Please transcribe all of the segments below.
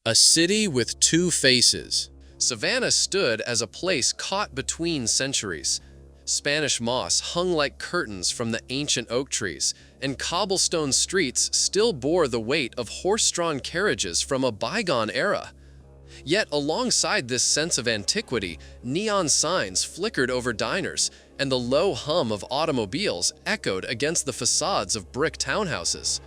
A city with two faces. Savannah stood as a place caught between centuries. Spanish moss hung like curtains from the ancient oak trees, and cobblestone streets still bore the weight of horse-drawn carriages from a bygone era. Yet alongside this sense of antiquity, neon signs flickered over diners, and the low hum of automobiles echoed against the facades of brick townhouses.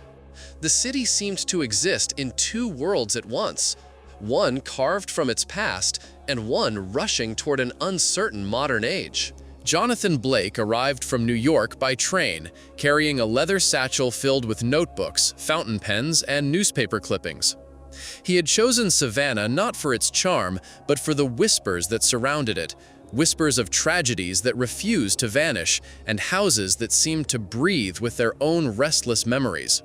The city seemed to exist in two worlds at once, one carved from its past and one rushing toward an uncertain modern age. Jonathan Blake arrived from New York by train, carrying a leather satchel filled with notebooks, fountain pens, and newspaper clippings. He had chosen Savannah not for its charm, but for the whispers that surrounded it, whispers of tragedies that refused to vanish, and houses that seemed to breathe with their own restless memories.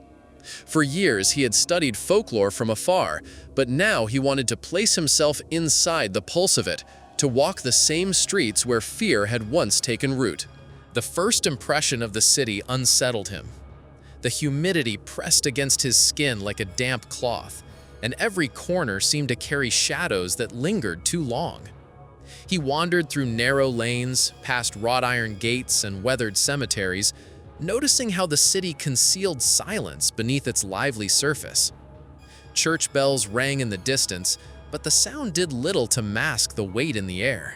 For years, he had studied folklore from afar, but now he wanted to place himself inside the pulse of it, to walk the same streets where fear had once taken root. The first impression of the city unsettled him. The humidity pressed against his skin like a damp cloth, and every corner seemed to carry shadows that lingered too long. He wandered through narrow lanes, past wrought iron gates and weathered cemeteries, noticing how the city concealed silence beneath its lively surface. Church bells rang in the distance, but the sound did little to mask the weight in the air.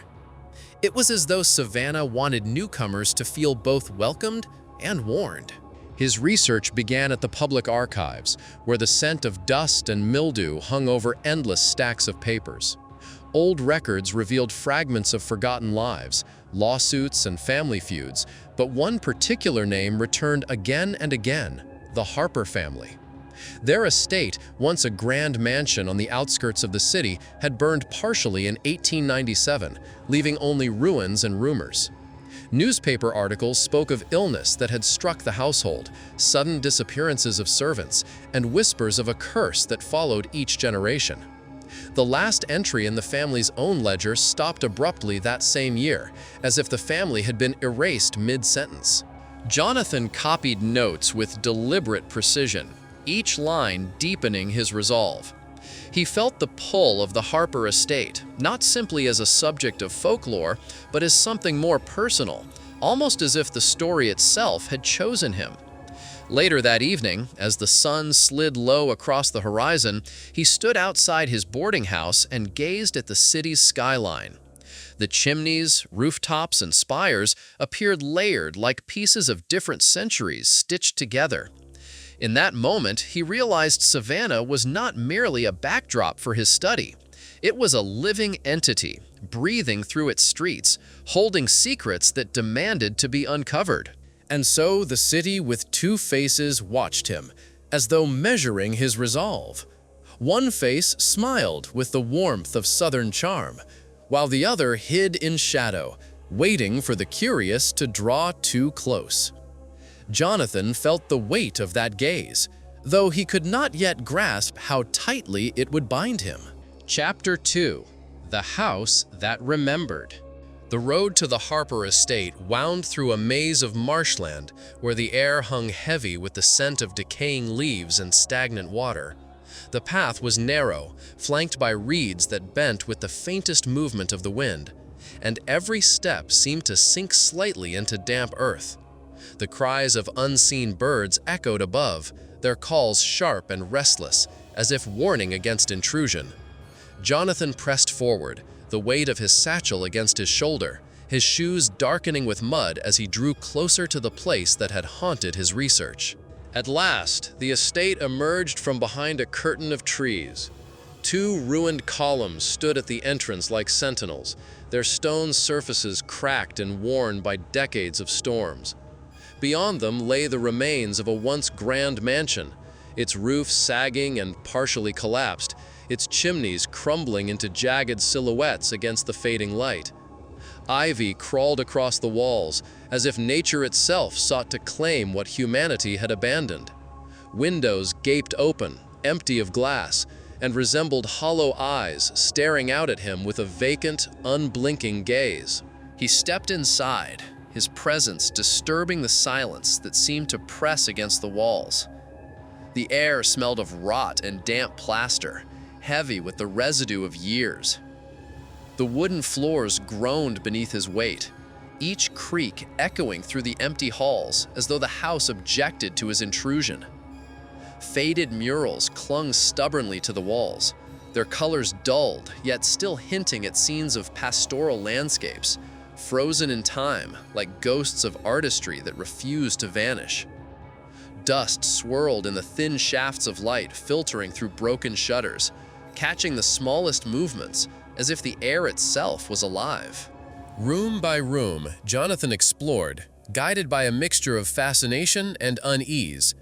It was as though Savannah wanted newcomers to feel both welcomed and warned. His research began at the public archives, where the scent of dust and mildew hung over endless stacks of papers. Old records revealed fragments of forgotten lives, lawsuits, and family feuds, but one particular name returned again and again: the Harper family. Their estate, once a grand mansion on the outskirts of the city, had burned partially in 1897, leaving only ruins and rumors. Newspaper articles spoke of illness that had struck the household, sudden disappearances of servants, and whispers of a curse that followed each generation. The last entry in the family's own ledger stopped abruptly that same year, as if the family had been erased mid-sentence. Jonathan copied notes with deliberate precision, each line deepening his resolve. He felt the pull of the Harper estate, not simply as a subject of folklore, but as something more personal, almost as if the story itself had chosen him. Later that evening, as the sun slid low across the horizon, he stood outside his boarding house and gazed at the city's skyline. The chimneys, rooftops, and spires appeared layered like pieces of different centuries stitched together. In that moment, he realized Savannah was not merely a backdrop for his study. It was a living entity, breathing through its streets, holding secrets that demanded to be uncovered. And so the city with two faces watched him, as though measuring his resolve. One face smiled with the warmth of southern charm, while the other hid in shadow, waiting for the curious to draw too close. Jonathan felt the weight of that gaze, though he could not yet grasp how tightly it would bind him. Chapter 2: The House That Remembered. The road to the Harper estate wound through a maze of marshland where the air hung heavy with the scent of decaying leaves and stagnant water. The path was narrow, flanked by reeds that bent with the faintest movement of the wind, and every step seemed to sink slightly into damp earth. The cries of unseen birds echoed above, their calls sharp and restless, as if warning against intrusion. Jonathan pressed forward, the weight of his satchel against his shoulder, his shoes darkening with mud as he drew closer to the place that had haunted his research. At last, the estate emerged from behind a curtain of trees. Two ruined columns stood at the entrance like sentinels, their stone surfaces cracked and worn by decades of storms. Beyond them lay the remains of a once grand mansion, its roof sagging and partially collapsed, its chimneys crumbling into jagged silhouettes against the fading light. Ivy crawled across the walls, as if nature itself sought to claim what humanity had abandoned. Windows gaped open, empty of glass, and resembled hollow eyes staring out at him with a vacant, unblinking gaze. He stepped inside, his presence disturbing the silence that seemed to press against the walls. The air smelled of rot and damp plaster, heavy with the residue of years. The wooden floors groaned beneath his weight, each creak echoing through the empty halls as though the house objected to his intrusion. Faded murals clung stubbornly to the walls, their colors dulled, yet still hinting at scenes of pastoral landscapes, frozen in time like ghosts of artistry that refused to vanish. Dust swirled in the thin shafts of light filtering through broken shutters, catching the smallest movements as if the air itself was alive. Room by room, Jonathan explored, guided by a mixture of fascination and unease.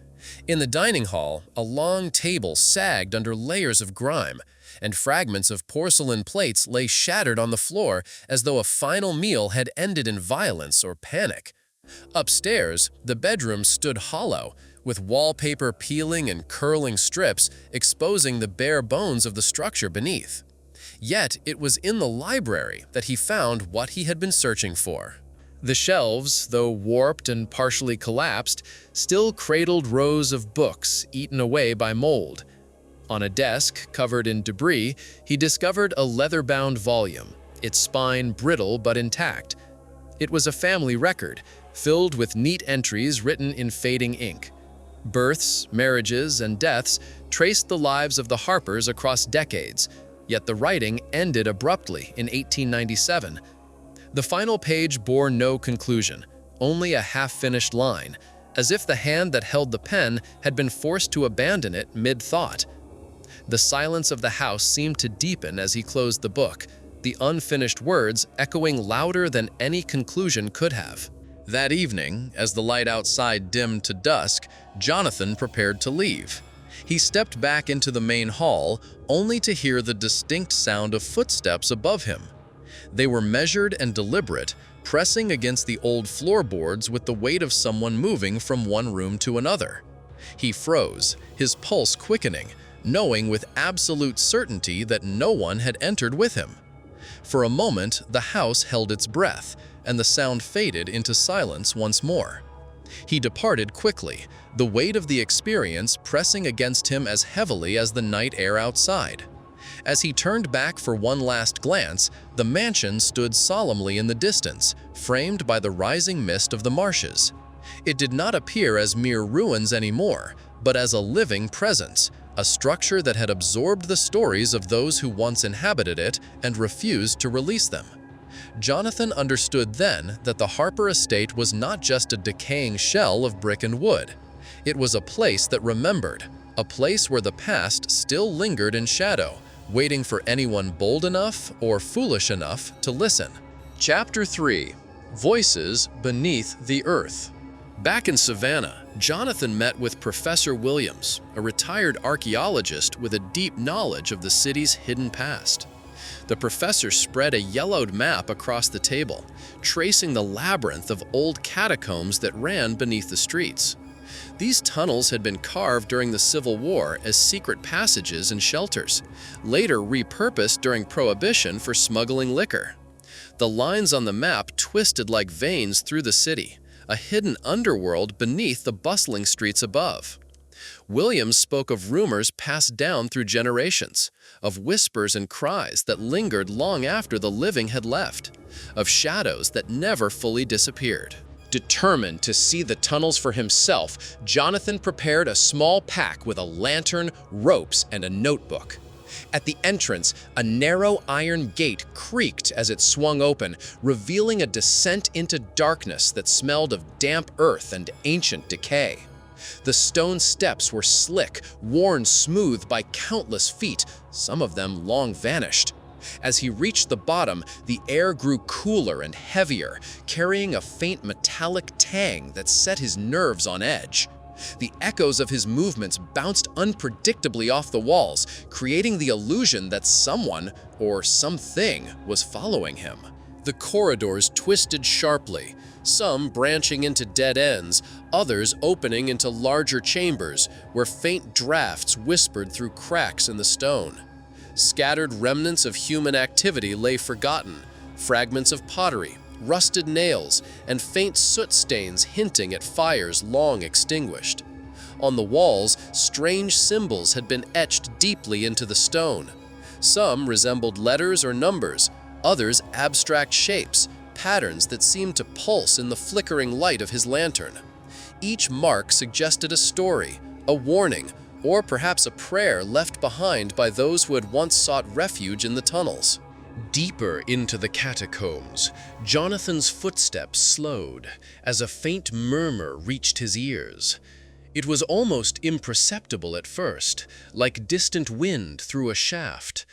In the dining hall, a long table sagged under layers of grime, and fragments of porcelain plates lay shattered on the floor as though a final meal had ended in violence or panic. Upstairs, the bedroom stood hollow, with wallpaper peeling and curling strips exposing the bare bones of the structure beneath. Yet it was in the library that he found what he had been searching for. The shelves, though warped and partially collapsed, still cradled rows of books eaten away by mold. On a desk covered in debris, he discovered a leather-bound volume, its spine brittle but intact. It was a family record, filled with neat entries written in fading ink. Births, marriages, and deaths traced the lives of the Harpers across decades, yet the writing ended abruptly in 1897. The final page bore no conclusion, only a half-finished line, as if the hand that held the pen had been forced to abandon it mid-thought. The silence of the house seemed to deepen as he closed the book, the unfinished words echoing louder than any conclusion could have. That evening, as the light outside dimmed to dusk, Jonathan prepared to leave. He stepped back into the main hall, only to hear the distinct sound of footsteps above him. They were measured and deliberate, pressing against the old floorboards with the weight of someone moving from one room to another. He froze, his pulse quickening, knowing with absolute certainty that no one had entered with him. For a moment, the house held its breath, and the sound faded into silence once more. He departed quickly, the weight of the experience pressing against him as heavily as the night air outside. As he turned back for one last glance, the mansion stood solemnly in the distance, framed by the rising mist of the marshes. It did not appear as mere ruins anymore, but as a living presence, a structure that had absorbed the stories of those who once inhabited it and refused to release them. Jonathan understood then that the Harper estate was not just a decaying shell of brick and wood. It was a place that remembered, a place where the past still lingered in shadow, waiting for anyone bold enough or foolish enough to listen. Chapter 3: Voices Beneath the Earth. Back in Savannah, Jonathan met with Professor Williams, a retired archaeologist with a deep knowledge of the city's hidden past. The professor spread a yellowed map across the table, tracing the labyrinth of old catacombs that ran beneath the streets. These tunnels had been carved during the Civil War as secret passages and shelters, later repurposed during Prohibition for smuggling liquor. The lines on the map twisted like veins through the city, a hidden underworld beneath the bustling streets above. Williams spoke of rumors passed down through generations, of whispers and cries that lingered long after the living had left, of shadows that never fully disappeared. Determined to see the tunnels for himself, Jonathan prepared a small pack with a lantern, ropes, and a notebook. At the entrance, a narrow iron gate creaked as it swung open, revealing a descent into darkness that smelled of damp earth and ancient decay. The stone steps were slick, worn smooth by countless feet, some of them long vanished. As he reached the bottom, the air grew cooler and heavier, carrying a faint metallic tang that set his nerves on edge. The echoes of his movements bounced unpredictably off the walls, creating the illusion that someone, or something, was following him. The corridors twisted sharply, some branching into dead ends, others opening into larger chambers where faint drafts whispered through cracks in the stone. Scattered remnants of human activity lay forgotten, fragments of pottery, rusted nails, and faint soot stains hinting at fires long extinguished. On the walls, strange symbols had been etched deeply into the stone. Some resembled letters or numbers, others abstract shapes, patterns that seemed to pulse in the flickering light of his lantern. Each mark suggested a story, a warning, or perhaps a prayer left behind by those who had once sought refuge in the tunnels. Deeper into the catacombs, Jonathan's footsteps slowed as a faint murmur reached his ears. It was almost imperceptible at first, like distant wind through a shaft.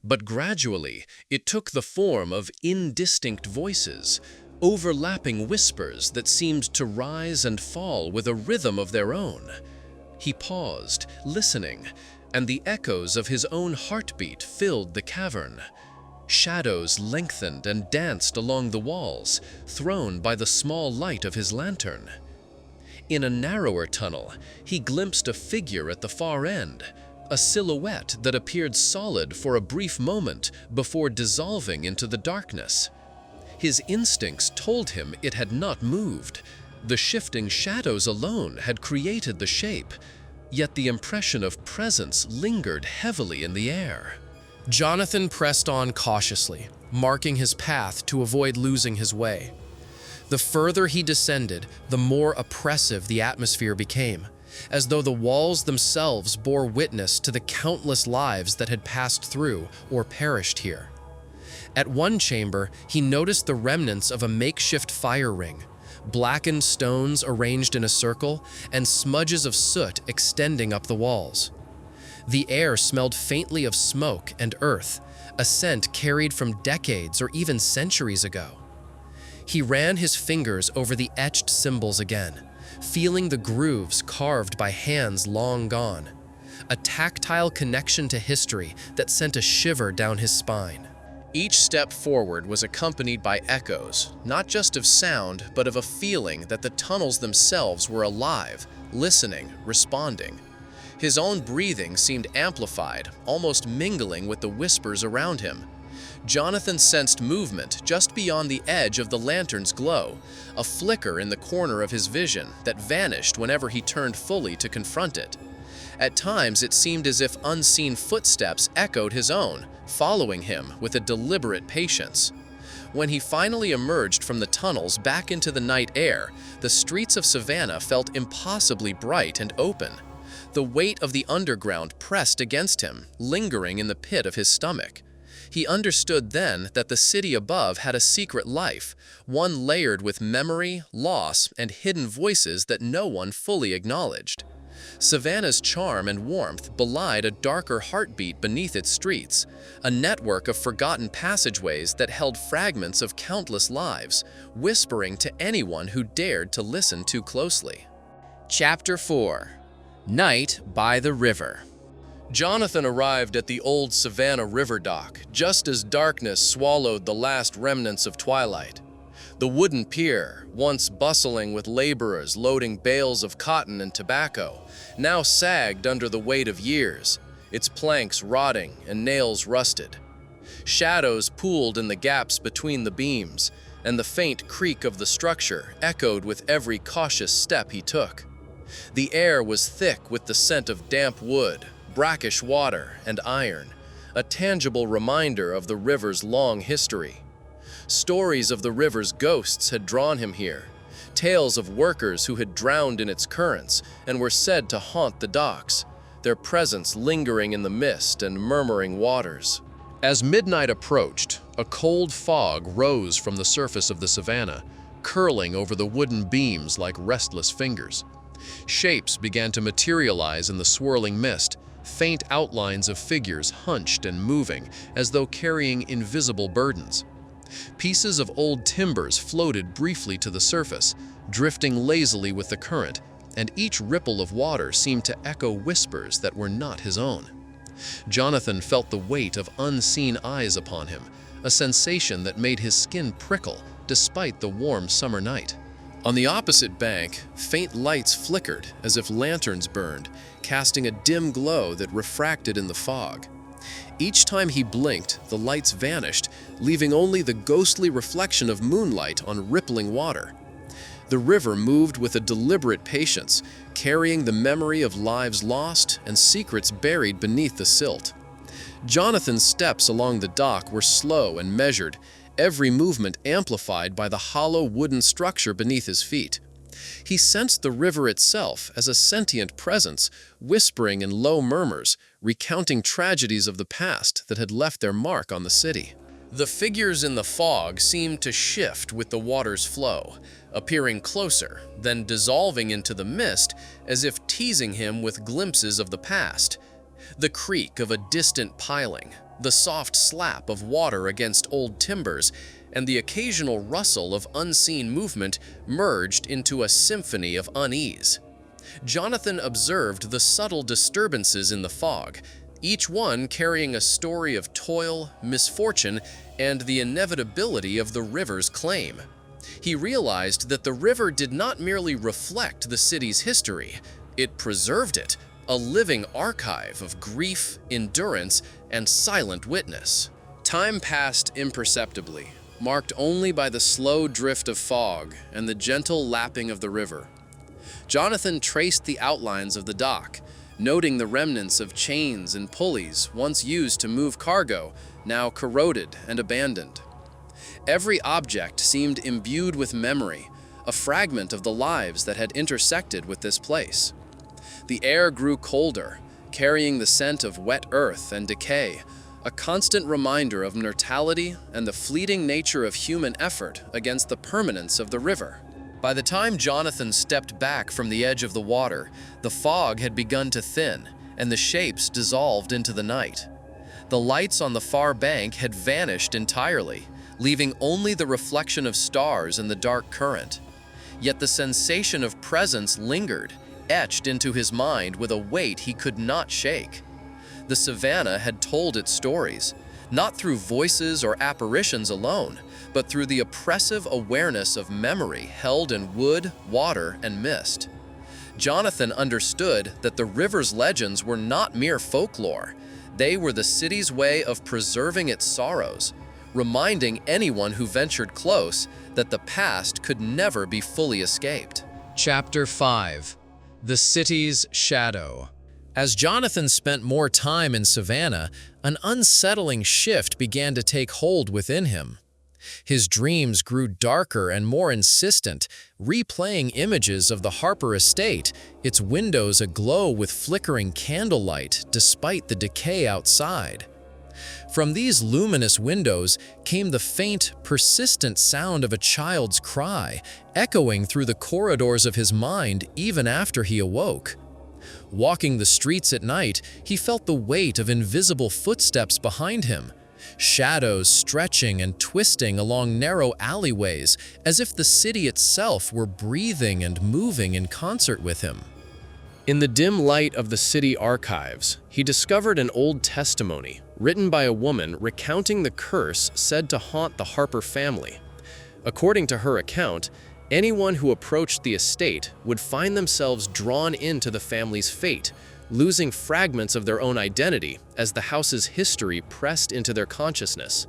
But gradually, it took the form of indistinct voices, overlapping whispers that seemed to rise and fall with a rhythm of their own. He paused, listening, and the echoes of his own heartbeat filled the cavern. Shadows lengthened and danced along the walls, thrown by the small light of his lantern. In a narrower tunnel, he glimpsed a figure at the far end, a silhouette that appeared solid for a brief moment before dissolving into the darkness. His instincts told him it had not moved. The shifting shadows alone had created the shape, yet the impression of presence lingered heavily in the air. Jonathan pressed on cautiously, marking his path to avoid losing his way. The further he descended, the more oppressive the atmosphere became, as though the walls themselves bore witness to the countless lives that had passed through or perished here. At one chamber, he noticed the remnants of a makeshift fire ring, blackened stones arranged in a circle, and smudges of soot extending up the walls. The air smelled faintly of smoke and earth, a scent carried from decades or even centuries ago. He ran his fingers over the etched symbols again, feeling the grooves carved by hands long gone, a tactile connection to history that sent a shiver down his spine. Each step forward was accompanied by echoes, not just of sound, but of a feeling that the tunnels themselves were alive, listening, responding. His own breathing seemed amplified, almost mingling with the whispers around him. Jonathan sensed movement just beyond the edge of the lantern's glow, a flicker in the corner of his vision that vanished whenever he turned fully to confront it. At times, it seemed as if unseen footsteps echoed his own, following him with a deliberate patience. When he finally emerged from the tunnels back into the night air, the streets of Savannah felt impossibly bright and open. The weight of the underground pressed against him, lingering in the pit of his stomach. He understood then that the city above had a secret life, one layered with memory, loss, and hidden voices that no one fully acknowledged. Savannah's charm and warmth belied a darker heartbeat beneath its streets, a network of forgotten passageways that held fragments of countless lives, whispering to anyone who dared to listen too closely. Chapter 4. Night by the River. Jonathan arrived at the old Savannah river dock just as darkness swallowed the last remnants of twilight. The wooden pier, once bustling with laborers loading bales of cotton and tobacco, now sagged under the weight of years, its planks rotting and nails rusted. Shadows pooled in the gaps between the beams, and the faint creak of the structure echoed with every cautious step he took. The air was thick with the scent of damp wood, brackish water, and iron, a tangible reminder of the river's long history. Stories of the river's ghosts had drawn him here, tales of workers who had drowned in its currents and were said to haunt the docks, their presence lingering in the mist and murmuring waters. As midnight approached, a cold fog rose from the surface of the Savannah, curling over the wooden beams like restless fingers. Shapes began to materialize in the swirling mist, faint outlines of figures hunched and moving as though carrying invisible burdens. Pieces of old timbers floated briefly to the surface, drifting lazily with the current, and each ripple of water seemed to echo whispers that were not his own. Jonathan felt the weight of unseen eyes upon him, a sensation that made his skin prickle despite the warm summer night. On the opposite bank, faint lights flickered as if lanterns burned, casting a dim glow that refracted in the fog. Each time he blinked, the lights vanished, leaving only the ghostly reflection of moonlight on rippling water. The river moved with a deliberate patience, carrying the memory of lives lost and secrets buried beneath the silt. Jonathan's steps along the dock were slow and measured, every movement amplified by the hollow wooden structure beneath his feet. He sensed the river itself as a sentient presence, whispering in low murmurs, recounting tragedies of the past that had left their mark on the city. The figures in the fog seemed to shift with the water's flow, appearing closer, then dissolving into the mist as if teasing him with glimpses of the past. The creak of a distant piling, the soft slap of water against old timbers, and the occasional rustle of unseen movement merged into a symphony of unease. Jonathan observed the subtle disturbances in the fog, each one carrying a story of toil, misfortune, and the inevitability of the river's claim. He realized that the river did not merely reflect the city's history, it preserved it, a living archive of grief, endurance, and silent witness. Time passed imperceptibly, marked only by the slow drift of fog and the gentle lapping of the river. Jonathan traced the outlines of the dock, noting the remnants of chains and pulleys once used to move cargo, now corroded and abandoned. Every object seemed imbued with memory, a fragment of the lives that had intersected with this place. The air grew colder, carrying the scent of wet earth and decay, a constant reminder of mortality and the fleeting nature of human effort against the permanence of the river. By the time Jonathan stepped back from the edge of the water, the fog had begun to thin, and the shapes dissolved into the night. The lights on the far bank had vanished entirely, leaving only the reflection of stars in the dark current. Yet the sensation of presence lingered, etched into his mind with a weight he could not shake. The Savannah had told its stories, not through voices or apparitions alone, but through the oppressive awareness of memory held in wood, water, and mist. Jonathan understood that the river's legends were not mere folklore. They were the city's way of preserving its sorrows, reminding anyone who ventured close that the past could never be fully escaped. Chapter 5. The City's Shadow. As Jonathan spent more time in Savannah, an unsettling shift began to take hold within him. His dreams grew darker and more insistent, replaying images of the Harper estate, its windows aglow with flickering candlelight despite the decay outside. From these luminous windows came the faint, persistent sound of a child's cry, echoing through the corridors of his mind even after he awoke. Walking the streets at night, he felt the weight of invisible footsteps behind him, shadows stretching and twisting along narrow alleyways as if the city itself were breathing and moving in concert with him. In the dim light of the city archives, he discovered an old testimony written by a woman recounting the curse said to haunt the Harper family. According to her account, anyone who approached the estate would find themselves drawn into the family's fate, losing fragments of their own identity as the house's history pressed into their consciousness.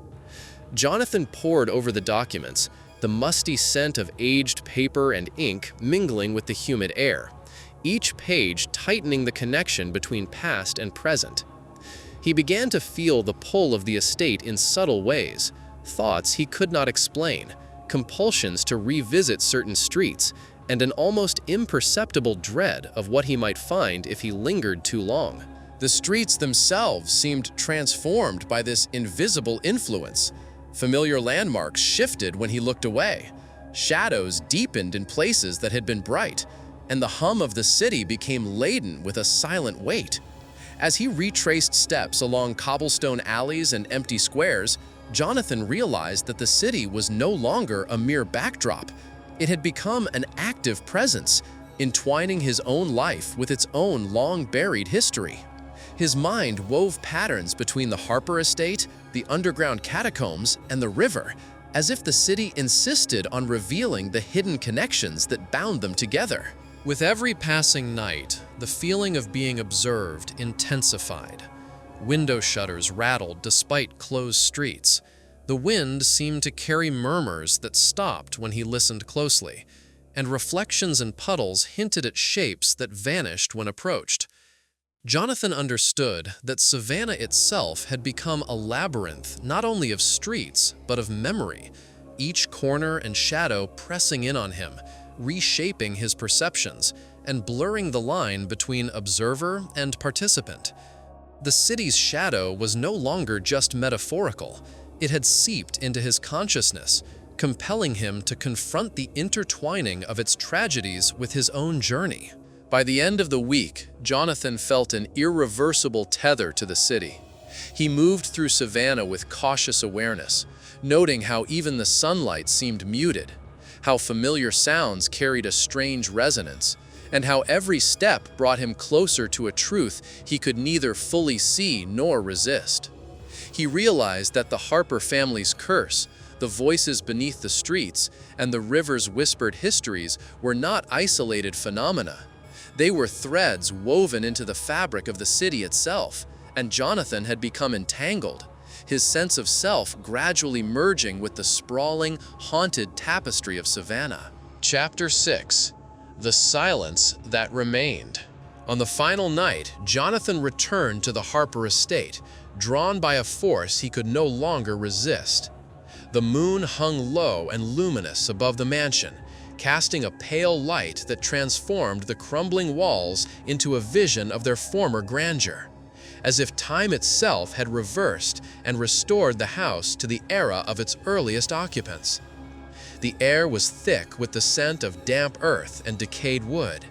Jonathan pored over the documents, the musty scent of aged paper and ink mingling with the humid air, each page tightening the connection between past and present. He began to feel the pull of the estate in subtle ways, thoughts he could not explain, compulsions to revisit certain streets, and an almost imperceptible dread of what he might find if he lingered too long. The streets themselves seemed transformed by this invisible influence. Familiar landmarks shifted when he looked away. Shadows deepened in places that had been bright, and the hum of the city became laden with a silent weight. As he retraced steps along cobblestone alleys and empty squares, Jonathan realized that the city was no longer a mere backdrop. It had become an active presence, entwining his own life with its own long-buried history. His mind wove patterns between the Harper estate, the underground catacombs, and the river, as if the city insisted on revealing the hidden connections that bound them together. With every passing night, the feeling of being observed intensified. Window shutters rattled despite closed streets. The wind seemed to carry murmurs that stopped when he listened closely, and reflections and puddles hinted at shapes that vanished when approached. Jonathan understood that Savannah itself had become a labyrinth not only of streets, but of memory, each corner and shadow pressing in on him, reshaping his perceptions, and blurring the line between observer and participant. The city's shadow was no longer just metaphorical. It had seeped into his consciousness, compelling him to confront the intertwining of its tragedies with his own journey. By the end of the week, Jonathan felt an irreversible tether to the city. He moved through Savannah with cautious awareness, noting how even the sunlight seemed muted, how familiar sounds carried a strange resonance, and how every step brought him closer to a truth he could neither fully see nor resist. He realized that the Harper family's curse, the voices beneath the streets, and the river's whispered histories were not isolated phenomena. They were threads woven into the fabric of the city itself, and Jonathan had become entangled, his sense of self gradually merging with the sprawling, haunted tapestry of Savannah. Chapter 6. The Silence That Remained. On the final night, Jonathan returned to the Harper estate, drawn by a force he could no longer resist. The moon hung low and luminous above the mansion, casting a pale light that transformed the crumbling walls into a vision of their former grandeur, as if time itself had reversed and restored the house to the era of its earliest occupants. The air was thick with the scent of damp earth and decayed wood,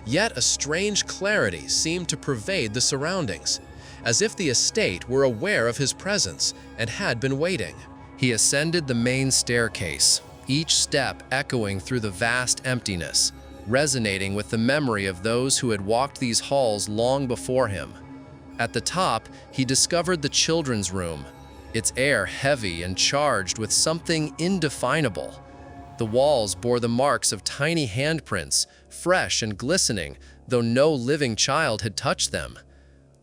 yet a strange clarity seemed to pervade the surroundings, as if the estate were aware of his presence and had been waiting. He ascended the main staircase, each step echoing through the vast emptiness, resonating with the memory of those who had walked these halls long before him. At the top, he discovered the children's room, its air heavy and charged with something indefinable. The walls bore the marks of tiny handprints, fresh and glistening, though no living child had touched them.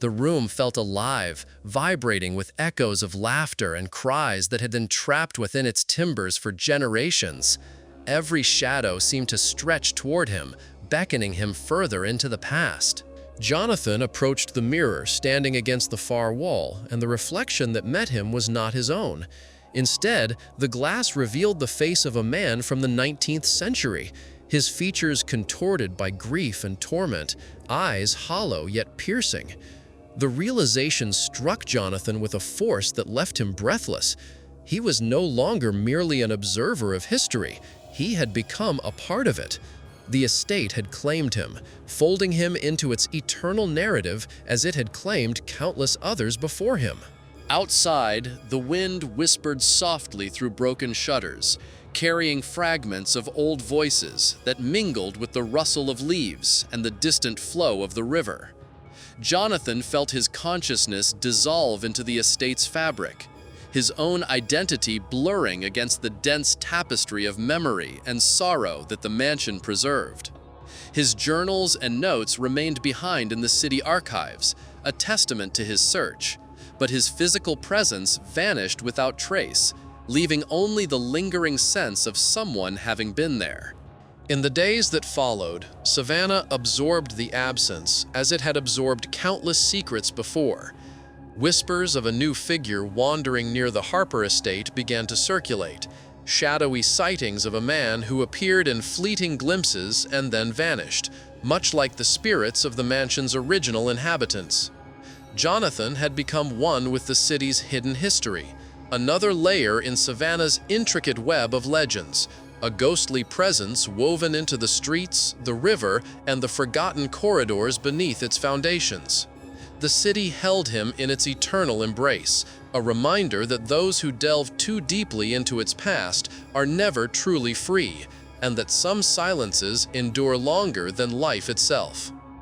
The room felt alive, vibrating with echoes of laughter and cries that had been trapped within its timbers for generations. Every shadow seemed to stretch toward him, beckoning him further into the past. Jonathan approached the mirror standing against the far wall, and the reflection that met him was not his own. Instead, the glass revealed the face of a man from the 19th century, his features contorted by grief and torment, eyes hollow yet piercing. The realization struck Jonathan with a force that left him breathless. He was no longer merely an observer of history. He had become a part of it. The estate had claimed him, folding him into its eternal narrative as it had claimed countless others before him. Outside, the wind whispered softly through broken shutters, carrying fragments of old voices that mingled with the rustle of leaves and the distant flow of the river. Jonathan felt his consciousness dissolve into the estate's fabric, his own identity blurring against the dense tapestry of memory and sorrow that the mansion preserved. His journals and notes remained behind in the city archives, a testament to his search, but his physical presence vanished without trace, leaving only the lingering sense of someone having been there. In the days that followed, Savannah absorbed the absence as it had absorbed countless secrets before. Whispers of a new figure wandering near the Harper estate began to circulate, shadowy sightings of a man who appeared in fleeting glimpses and then vanished, much like the spirits of the mansion's original inhabitants. Jonathan had become one with the city's hidden history, another layer in Savannah's intricate web of legends, a ghostly presence woven into the streets, the river, and the forgotten corridors beneath its foundations. The city held him in its eternal embrace, a reminder that those who delve too deeply into its past are never truly free, and that some silences endure longer than life itself.